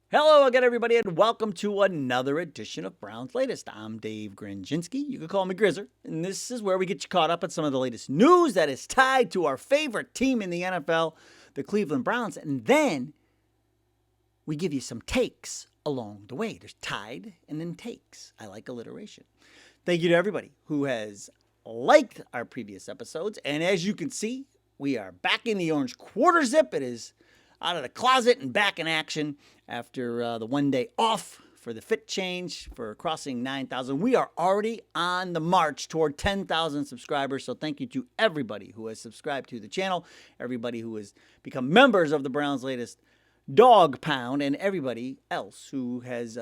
Hello again, everybody, and welcome to another edition of Browns Latest. I'm Dave Grendzynski. You can call me Grizzer, and this is where we get you caught up on some of the latest news that is tied to our favorite team in the NFL, the Cleveland Browns, and then we give you some takes along the way. There's tied and then takes. I like alliteration. Thank you to everybody who has liked our previous episodes, and as you can see, we are back in the orange quarter zip. It is out of the closet and back in action after the 1 day off for the fit change for crossing 9,000. We are already on the march toward 10,000 subscribers. So thank you to everybody who has subscribed to the channel, everybody who has become members of the Browns Latest Dog Pound, and everybody else who has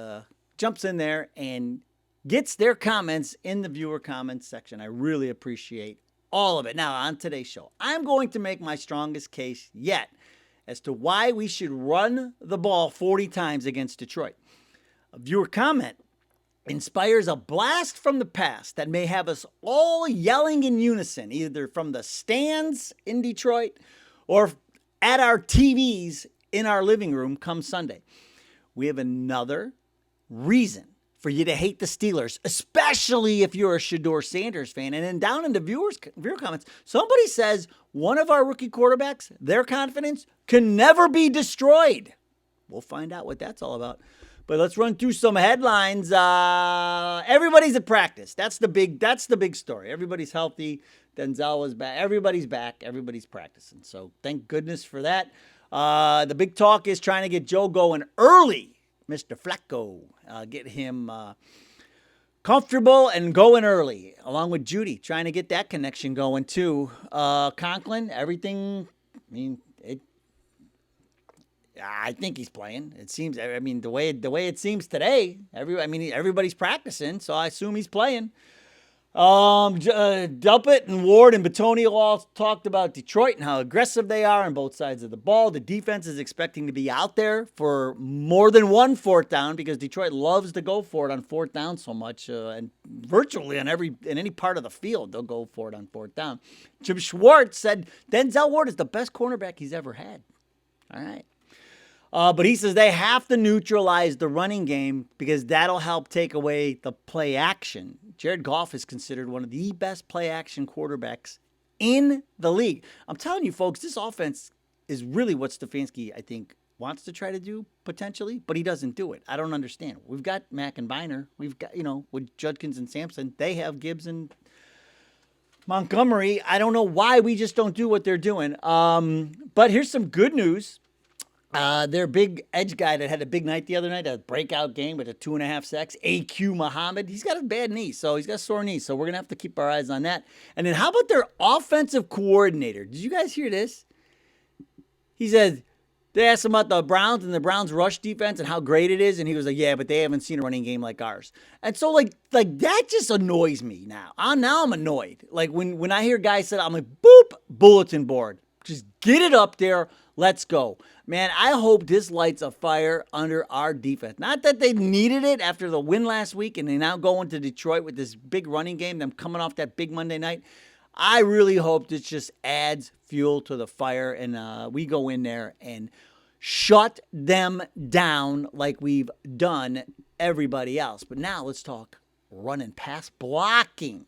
jumps in there and gets their comments in the viewer comments section. I really appreciate all of it. Now, on today's show, I'm going to make my strongest case yet as to why we should run the ball 40 times against Detroit. A viewer comment inspires a blast from the past that may have us all yelling in unison, either from the stands in Detroit or at our TVs in our living room come Sunday. We have another reason for you to hate the Steelers, especially if you're a Shedeur Sanders fan. And then down in the viewer comments, somebody says one of our rookie quarterbacks, their confidence can never be destroyed. We'll find out what that's all about. But let's run through some headlines. Everybody's at practice. That's the big story. Everybody's healthy. Denzel is back. Everybody's back. Everybody's practicing. So thank goodness for that. The big talk is trying to get Joe going early. Mr. Flacco, get him comfortable and going early, along with Judy, trying to get that connection going too. Conklin, everything, I think he's playing. It seems, the way it seems today, everybody's practicing, so I assume he's playing. Delpit and Ward and Bitonio all talked about Detroit and how aggressive they are on both sides of the ball. The defense is expecting to be out there for more than one fourth down because Detroit loves to go for it on fourth down so much, and virtually in any part of the field they'll go for it on fourth down. Jim Schwartz said Denzel Ward is the best cornerback he's ever had. All right. But he says they have to neutralize the running game because that'll help take away the play action. Jared Goff is considered one of the best play action quarterbacks in the league. I'm telling you, folks, this offense is really what Stefanski, I think, wants to try to do potentially, but he doesn't do it. I don't understand. We've got Mack and Biner. We've got, with Judkins and Sampson, they have Gibbs and Montgomery. I don't know why we just don't do what they're doing. But here's some good news. Their big edge guy that had a big night the other night, a breakout game with a 2.5 sacks, AQ Muhammad, he's got a bad knee, so he's got a sore knee, so we're going to have to keep our eyes on that. And then how about their offensive coordinator? Did you guys hear this? He said, they asked him about the Browns and the Browns rush defense and how great it is, and he was like, yeah, but they haven't seen a running game like ours. And so, like that just annoys me now. Now I'm annoyed. Like, when I hear guys say, I'm like, boop, bulletin board. Just get it up there. Let's go. Man, I hope this lights a fire under our defense. Not that they needed it after the win last week and they now go into Detroit with this big running game, them coming off that big Monday night. I really hope this just adds fuel to the fire and we go in there and shut them down like we've done everybody else. But now let's talk run and pass blocking.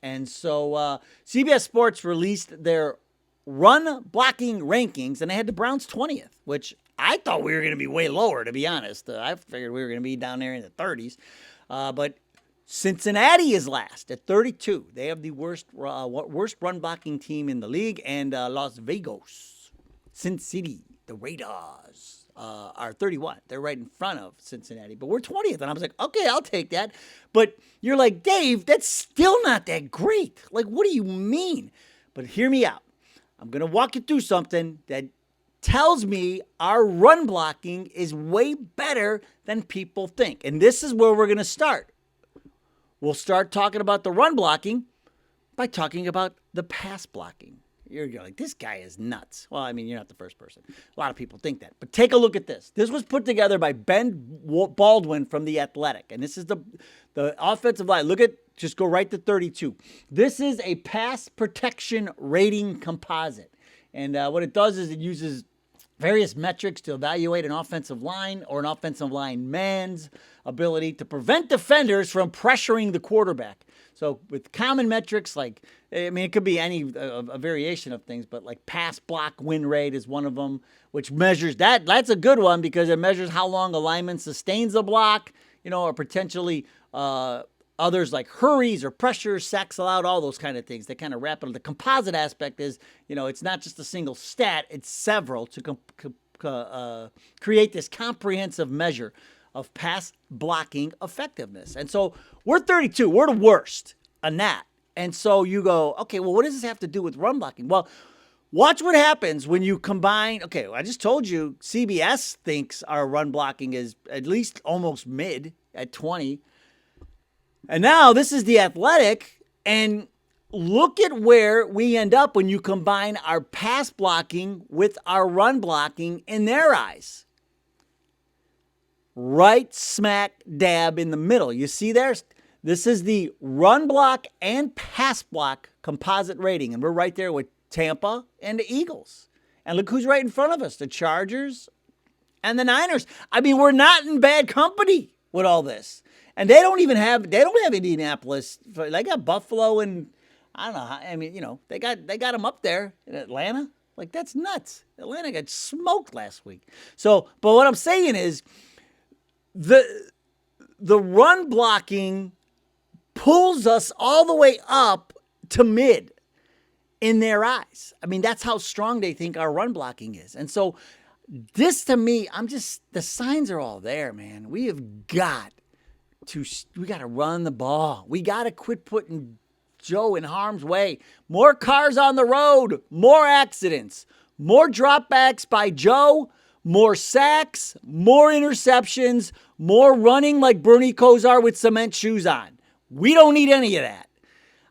And so CBS Sports released their run blocking rankings, and they had the Browns 20th, which I thought we were going to be way lower, to be honest. I figured we were going to be down there in the 30s. But Cincinnati is last at 32. They have the worst run blocking team in the league, and Las Vegas, Sin City, the Raiders, are 31. They're right in front of Cincinnati, but we're 20th. And I was like, okay, I'll take that. But you're like, Dave, that's still not that great. Like, what do you mean? But hear me out. I'm going to walk you through something that tells me our run blocking is way better than people think. And this is where we're going to start. We'll start talking about the run blocking by talking about the pass blocking. You're like, this guy is nuts. Well, you're not the first person. A lot of people think that. But take a look at this. This was put together by Ben Baldwin from The Athletic. And this is the offensive line. Just go right to 32. This is a pass protection rating composite. And what it does is it uses various metrics to evaluate an offensive line or an offensive lineman's ability to prevent defenders from pressuring the quarterback. So with common metrics like, I mean, it could be a variation of things, but like pass block win rate is one of them, which measures that. That's a good one because it measures how long a lineman sustains the block, or potentially others like hurries or pressures, sacks allowed, all those kind of things. They kind of wrap it up. The composite aspect is, it's not just a single stat, it's several to create this comprehensive measure of pass blocking effectiveness. And so we're 32. We're the worst on that. And so you go, okay, well, what does this have to do with run blocking? Well, watch what happens when you combine. Okay, I just told you CBS thinks our run blocking is at least almost mid at 20. And now this is The Athletic. And look at where we end up when you combine our pass blocking with our run blocking in their eyes. Right smack dab in the middle. You see there? This is the run block and pass block composite rating. And we're right there with Tampa and the Eagles. And look who's right in front of us, the Chargers and the Niners. I mean, we're not in bad company with all this. And they don't have Indianapolis. They got Buffalo and I don't know. I mean, they got them up there in Atlanta. Like, that's nuts. Atlanta got smoked last week. So, but what I'm saying is, the run blocking pulls us all the way up to mid in their eyes. I mean, that's how strong they think our run blocking is. And so this to me, the signs are all there, man. We got to run the ball. We got to quit putting Joe in harm's way. More cars on the road, more accidents, more dropbacks by Joe, more sacks, more interceptions, more running like Bernie Kosar with cement shoes on. We don't need any of that.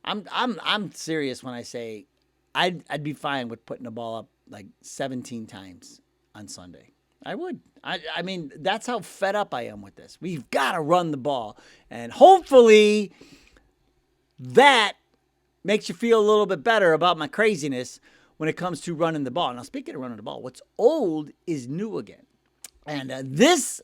I'm serious when I say I'd be fine with putting the ball up like 17 times on Sunday. I would. I mean, that's how fed up I am with this. We've got to run the ball. And hopefully that makes you feel a little bit better about my craziness when it comes to running the ball. Now, speaking of running the ball, what's old is new again. And this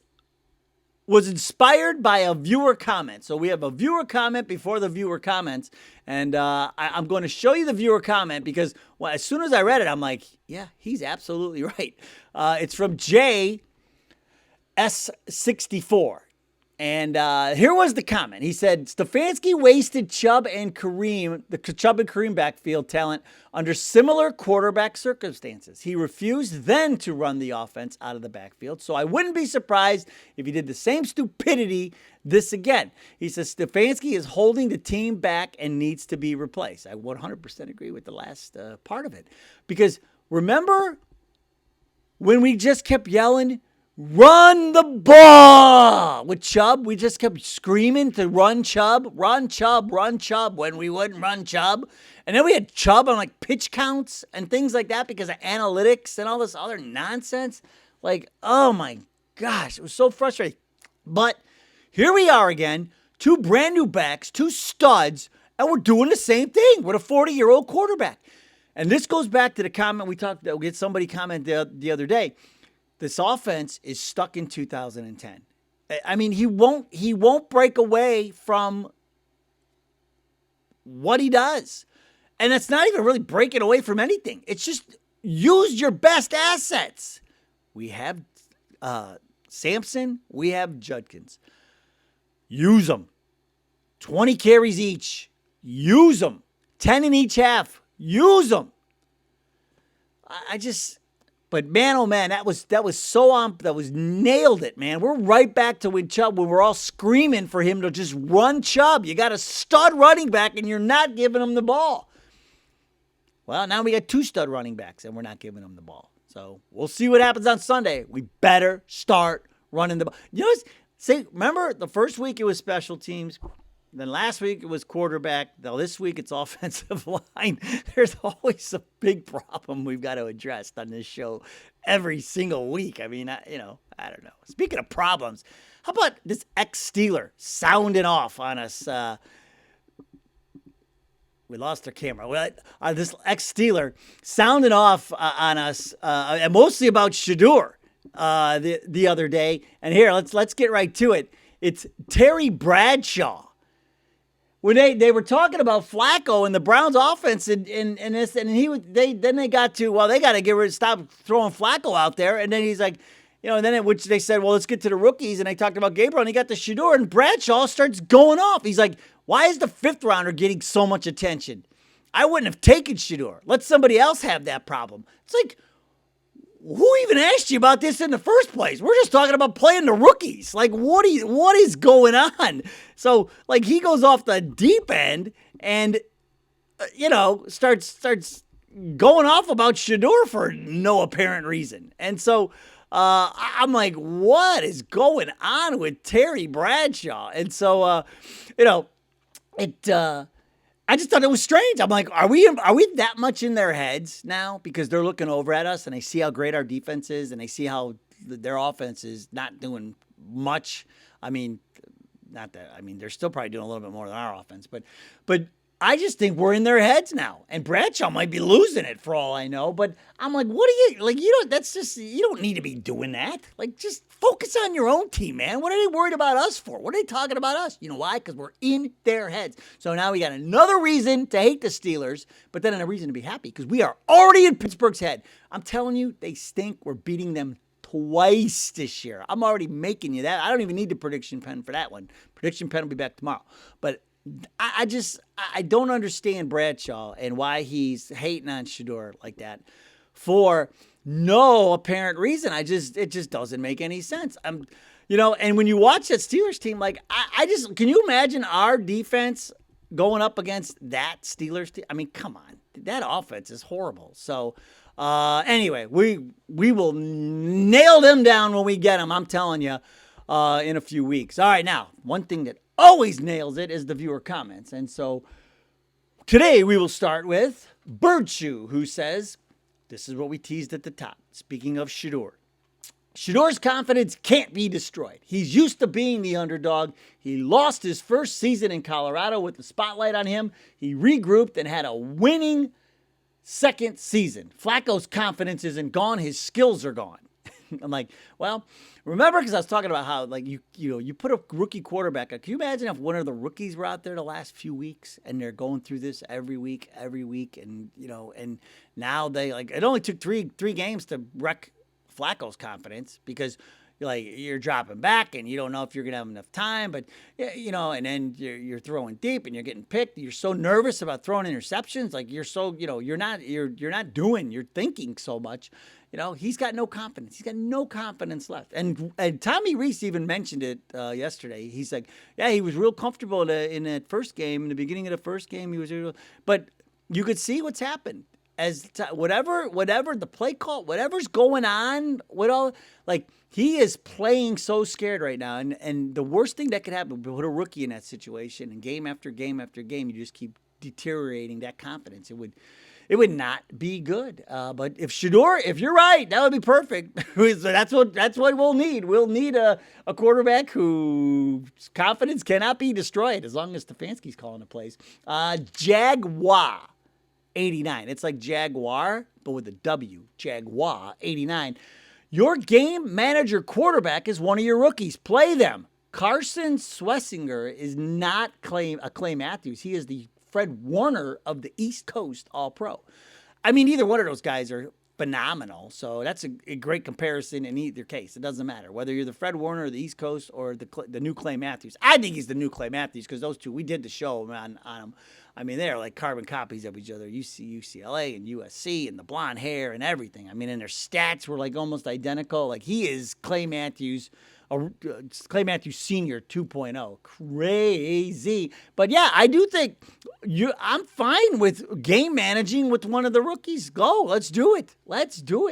was inspired by a viewer comment. So we have a viewer comment before the viewer comments. And I'm going to show you the viewer comment because as soon as I read it, I'm like, yeah, he's absolutely right. It's from JS64. And here was the comment. He said, Stefanski wasted Chubb and Kareem backfield talent under similar quarterback circumstances. He refused then to run the offense out of the backfield, so I wouldn't be surprised if he did the same stupidity this again. He says Stefanski is holding the team back and needs to be replaced. I 100% agree with the last part of it. Because remember when we just kept yelling, run the ball with Chubb? We just kept screaming to run Chubb, run Chubb, run Chubb when we wouldn't run Chubb. And then we had Chubb on like pitch counts and things like that because of analytics and all this other nonsense. Like, oh my gosh, it was so frustrating. But here we are again, two brand new backs, two studs, and we're doing the same thing with a 40-year-old quarterback. And this goes back to the comment we had somebody comment the other day. This offense is stuck in 2010. I mean, he won't break away from what he does. And it's not even really breaking away from anything. It's just use your best assets. We have Sampson. We have Judkins. Use them. 20 carries each. Use them. 10 in each half. Use them. But man, oh man, that was nailed it, man. We're right back to when we're all screaming for him to just run Chubb. You got a stud running back and you're not giving him the ball. Well, now we got two stud running backs and we're not giving them the ball. So we'll see what happens on Sunday. We better start running the ball. Remember the first week it was special teams. Then last week it was quarterback. Now this week it's offensive line. There's always a big problem we've got to address on this show every single week. I mean, I don't know. Speaking of problems, how about this ex-Steeler sounding off on us? We lost our camera. Well, this ex-Steeler sounding off on us, and mostly about Shedeur the other day. And here, let's get right to it. It's Terry Bradshaw. When they were talking about Flacco and the Browns offense and this, and they got to, well, they got to stop throwing Flacco out there. And then he's like, and then which they said, well, let's get to the rookies. And they talked about Gabriel, and he got the Shedeur, and Bradshaw starts going off. He's like, why is the fifth rounder getting so much attention? I wouldn't have taken Shedeur. Let somebody else have that problem. It's like, who even asked you about this in the first place? We're just talking about playing the rookies. Like, what is going on? So, like, he goes off the deep end and, starts going off about Shedeur for no apparent reason. And so I'm like, what is going on with Terry Bradshaw? And so, I just thought it was strange. I'm like, are we that much in their heads now because they're looking over at us and they see how great our defense is and they see how their offense is not doing much. I mean, they're still probably doing a little bit more than our offense, but I just think we're in their heads now, and Bradshaw might be losing it for all I know. But I'm like, what are you like? You don't need to be doing that. Like, just focus on your own team, man. What are they worried about us for? What are they talking about us? You know why? Because we're in their heads. So now we got another reason to hate the Steelers, but then a reason to be happy because we are already in Pittsburgh's head. I'm telling you, they stink. We're beating them twice this year. I'm already making you that. I don't even need the prediction pen for that one. Prediction pen will be back tomorrow, but I don't understand Bradshaw and why he's hating on Shedeur like that for no apparent reason. It just doesn't make any sense. And when you watch that Steelers team, like can you imagine our defense going up against that Steelers team? I mean, come on, that offense is horrible. So anyway, we will nail them down when we get them. I'm telling you, in a few weeks. All right, now one thing that always nails it is the viewer comments. And so today we will start with Birdshoe, who says, this is what we teased at the top. Speaking of Shedeur. Shedeur's confidence can't be destroyed. He's used to being the underdog. He lost his first season in Colorado with the spotlight on him. He regrouped and had a winning second season. Flacco's confidence isn't gone. His skills are gone. I'm like, well, remember, because I was talking about how, like, you put a rookie quarterback. Can you imagine if one of the rookies were out there the last few weeks and they're going through this every week, and and now it only took three games to wreck Flacco's confidence because you're dropping back and you don't know if you're gonna have enough time, but and then you're throwing deep and you're getting picked. You're so nervous about throwing interceptions, like you're thinking so much. He's got no confidence. He's got no confidence left. And Tommy Reese even mentioned it yesterday. He's like, yeah, he was real comfortable in that first game. In the beginning of the first game, he was real, but you could see what's happened. As whatever the play call, whatever's going on with all, like, he is playing so scared right now. And the worst thing that could happen, put a rookie in that situation, and game after game after game, you just keep deteriorating that confidence. It would not be good. But if you're right, that would be perfect. That's what we'll need. We'll need a quarterback whose confidence cannot be destroyed as long as Stefanski's calling the plays. Jaguar 89. It's like Jaguar, but with a W. Jaguar 89. Your game manager quarterback is one of your rookies. Play them. Carson Swessinger is not Clay Matthews. He is the Fred Warner of the East Coast All-Pro. I mean, either one of those guys are phenomenal, so that's a great comparison in either case. It doesn't matter whether you're the Fred Warner of the East Coast or the new Clay Matthews. I think he's the new Clay Matthews because those two, we did the show on them. I mean, they're like carbon copies of each other. UCLA and USC and the blonde hair and everything. I mean, and their stats were like almost identical. Like, he is Clay Matthews. Clay Matthews Sr. 2.0. Crazy. But yeah, I do think I'm fine with game managing with one of the rookies. Go. Let's do it.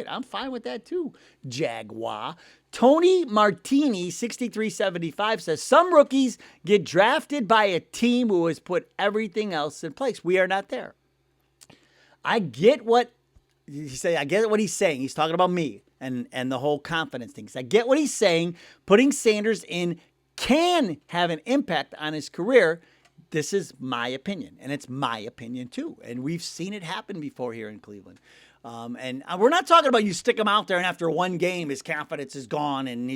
I'm fine with that too. Jaguar. Tony Martini, 6375, says some rookies get drafted by a team who has put everything else in place. We are not there. I get what he's saying. He's talking about me and the whole confidence thing. So I get what he's saying. Putting Sanders in can have an impact on his career, this is my opinion, and it's my opinion too. And we've seen it happen before here in Cleveland. And we're not talking about you stick him out there and after one game his confidence is gone. And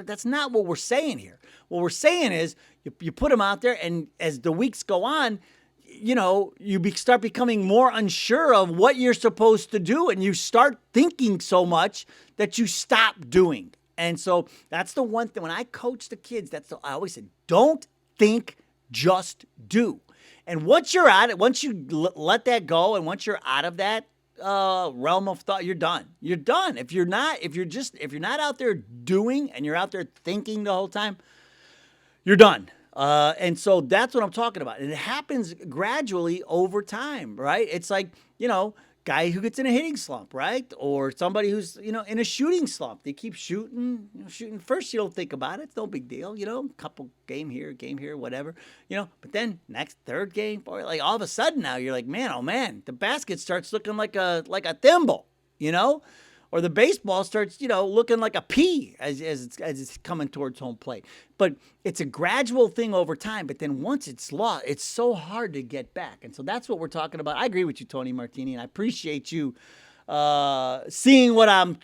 that's not what we're saying here. What we're saying is you put him out there, and as the weeks go on, you start becoming more unsure of what you're supposed to do, and you start thinking so much that you stop doing. And so that's the one thing when I coach the kids, I always say, don't think, just do. And once you're at it, once you let that go, and once you're out of that realm of thought, you're done. You're done. If you're not out there doing and you're out there thinking the whole time, you're done. And so that's what I'm talking about. And it happens gradually over time, right? It's like, guy who gets in a hitting slump, right? Or somebody who's, in a shooting slump. They keep shooting. First, you don't think about it. It's no big deal, couple game here, whatever, But then next, third game, like all of a sudden now you're like, man, oh man, the basket starts looking like a thimble, Or the baseball starts, looking like a pea as it's coming towards home plate. But it's a gradual thing over time. But then once it's lost, it's so hard to get back. And so that's what we're talking about. I agree with you, Tony Martini, and I appreciate you seeing what I'm,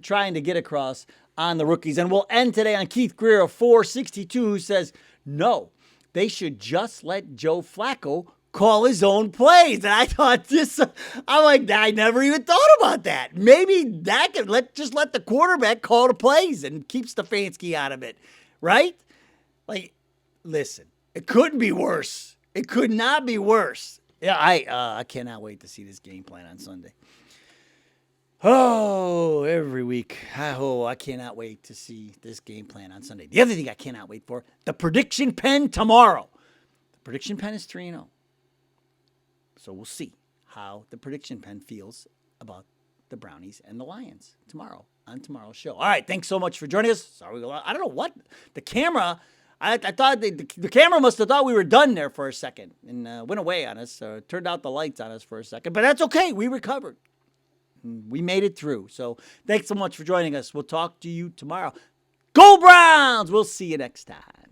trying to get across on the rookies. And we'll end today on Keith Greer of 462, who says, no, they should just let Joe Flacco call his own plays. And I thought I'm like, I never even thought about that. Maybe that could let the quarterback call the plays and keep Stefanski out of it, right? Like, listen, it couldn't be worse. It could not be worse. Yeah, I cannot wait to see this game plan on Sunday. Oh, every week. I cannot wait to see this game plan on Sunday. The other thing I cannot wait for, the prediction pen tomorrow. The prediction pen is 3-0. So we'll see how the prediction pen feels about the Brownies and the Lions tomorrow on tomorrow's show. All right, thanks so much for joining us. Sorry, I don't know what the camera. I thought the camera must have thought we were done there for a second and went away on us. Turned out the lights on us for a second, but that's okay. We recovered. We made it through. So thanks so much for joining us. We'll talk to you tomorrow. Go Browns! We'll see you next time.